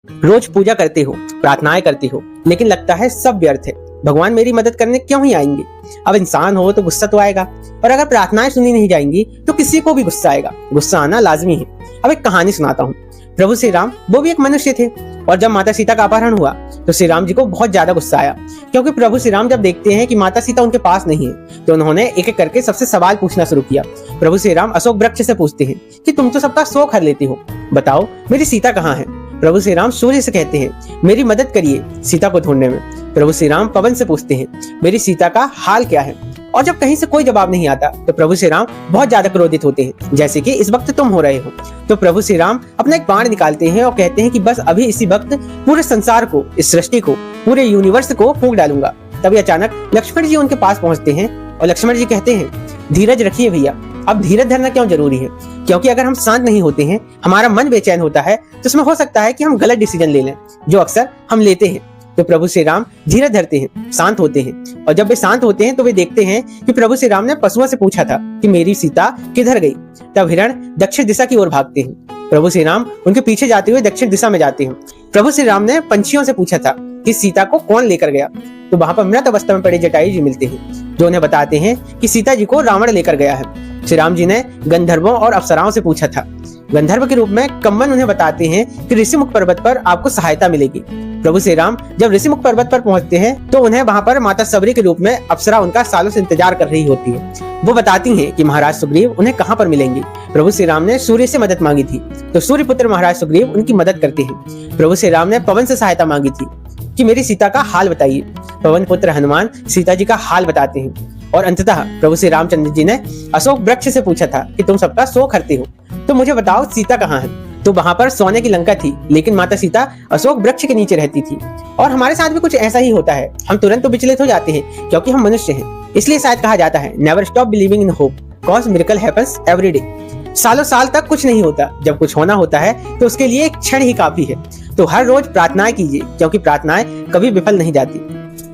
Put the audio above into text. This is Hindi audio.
रोज पूजा करते हो, प्रार्थनाएं करते हो, लेकिन लगता है सब व्यर्थ है। भगवान मेरी मदद करने क्यों ही आएंगे? अब इंसान हो तो गुस्सा तो आएगा, और अगर प्रार्थनाएं सुनी नहीं जाएंगी तो किसी को भी गुस्सा आएगा। गुस्सा आना लाजमी है। अब एक कहानी सुनाता हूँ। प्रभु श्री राम वो भी एक मनुष्य थे, और जब माता सीता का अपहरण हुआ तो श्री राम जी को बहुत ज्यादा गुस्सा आया, क्योंकि प्रभु श्री राम जब देखते हैं कि माता सीता उनके पास नहीं है तो उन्होंने एक एक करके सबसे सवाल पूछना शुरू किया। प्रभु श्री राम अशोक वृक्ष से पूछते हैं कि तुम तो सबका शोक हर लेते हो, बताओ मेरी सीता कहाँ है? प्रभु श्री राम सूर्य से कहते हैं मेरी मदद करिए सीता को ढूंढने में। प्रभु श्री राम पवन से पूछते हैं मेरी सीता का हाल क्या है? और जब कहीं से कोई जवाब नहीं आता तो प्रभु श्री राम बहुत ज्यादा क्रोधित होते हैं, जैसे कि इस वक्त तुम हो रहे हो। तो प्रभु श्री राम अपना एक बाण निकालते हैं और कहते हैं कि बस अभी इसी वक्त पूरे संसार को, इस सृष्टि को, पूरे यूनिवर्स को फूंक डालूंगा। तभी अचानक लक्ष्मण जी उनके पास पहुंचते हैं और लक्ष्मण जी कहते हैं धीरज रखिए भैया। अब धीरज धरना क्यों जरूरी है? क्योंकि अगर हम शांत नहीं होते हैं, हमारा मन बेचैन होता है, तो इसमें हो सकता है कि हम गलत डिसीजन ले लें, जो अक्सर हम लेते हैं। तो प्रभु श्री राम धीरज धरते हैं, शांत होते हैं, और जब वे शांत होते हैं तो वे देखते हैं कि प्रभु श्री राम ने पशुओं से पूछा था कि मेरी सीता किधर गई। तब हिरण दक्षिण दिशा की ओर भागते हैं। प्रभु श्री राम उनके पीछे जाते हुए दक्षिण दिशा में जाते हैं। प्रभु श्री राम ने पंछियों से पूछा था कि सीता को कौन लेकर गया। तो वहां पर मृत अवस्था में पड़े जटायु जी मिलते हैं, जो उन्हें बताते हैं कि सीता जी को रावण लेकर गया है। श्री राम जी ने गंधर्वों और अप्सराओं से पूछा था। गंधर्व के रूप में कम्मन उन्हें बताते हैं कि ऋषिमुख पर्वत पर आपको सहायता मिलेगी। प्रभु श्री राम जब ऋषिमुख पर्वत पर पहुंचते हैं तो उन्हें वहां पर माता सबरी के रूप में अप्सरा उनका सालों से इंतजार कर रही होती है। वो बताती हैं कि महाराज सुग्रीव उन्हें कहां पर मिलेंगे। प्रभु श्री राम ने सूर्य से मदद मांगी थी, तो सूर्य पुत्र महाराज सुग्रीव उनकी मदद करते हैं। प्रभु श्री राम ने पवन से सहायता मांगी थी कि मेरी सीता का हाल बताइए। पवन पुत्र हनुमान सीता जी का हाल बताते हैं। और अंततः प्रभु श्री रामचंद्र जी ने अशोक वृक्ष से पूछा था कि तुम सबका शोक हरते हो, तो मुझे बताओ सीता कहाँ है? तो वहां पर सोने की लंका थी, लेकिन माता सीता अशोक वृक्ष के नीचे रहती थी। और हमारे साथ भी कुछ ऐसा ही होता है। हम तुरंत तो विचलित हो जाते हैं क्योंकि हम मनुष्य हैं। इसलिए शायद कहा जाता है never stop believing in hope because miracle happens every day. सालों साल तक कुछ नहीं होता, जब कुछ होना होता है तो उसके लिए एक क्षण ही काफी है। तो हर रोज प्रार्थनाएं कीजिए, क्योंकि प्रार्थनाएं कभी विफल नहीं जाती।